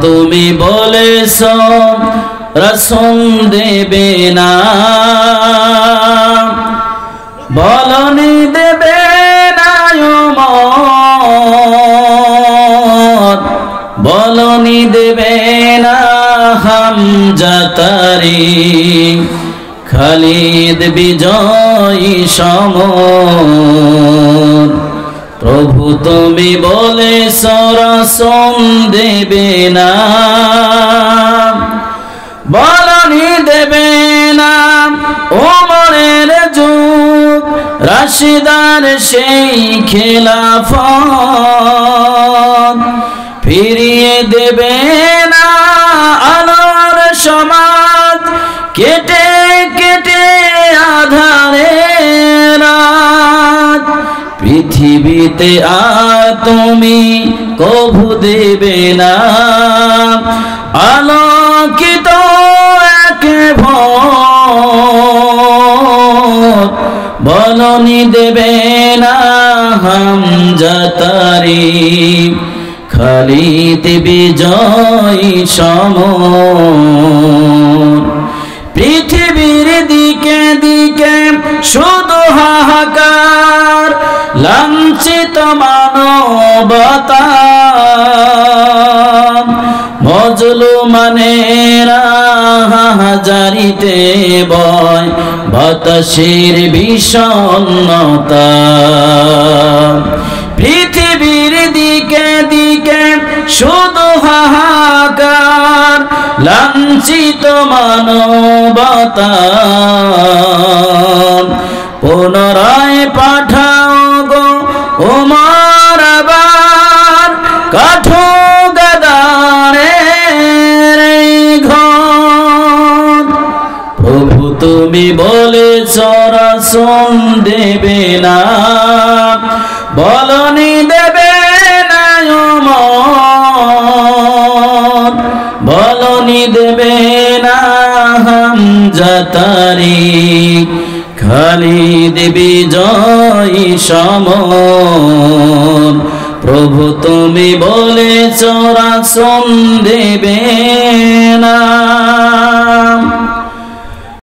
তুমি বলেছ রাসূল দেবে না, বলনি দেবে না ওমর, বলনি দেবে না হামজা তারিক, খালিদ বিজয়ী সমর। প্রভু তুমি বলেছ রাসূল দেবে না, বলনি দেবে না ওমরের যুগ, রাশিদার সেই খেলাফত, ফিরিয়ে দেবে না আলোর সমাজ, কেটে কেটে আধারে রাত। পৃথিবীতে আর তুমি কভু দেবে না আলোকিত এক ভোর, বলনি দেবে না হামজা তারিক, খালিদ বিজয়ী সমর। পৃথিবীর দিকে দিকে শুধু হাহাকার, লাঞ্ছিত মানবতা, মজলুমানেরা হাজারিতে বয় বাতাসের বিষণ্ণতা। পৃথিবীর দিকে দিকে শুধু হাহাকার, লাঞ্ছিত মানবতা, পুনরায় পাঠাও গো ওমর আবার, কাঠো গাদারের ঘর। প্রভু তুমি বলেছ রাসূল দেবে না, বলনি দেবে না ওমর, বলনি দেবে না হামজা তারিক, খালিদ বিজয়ী সমর। প্রভু তুমি বলেছ রাসূল দেবে না।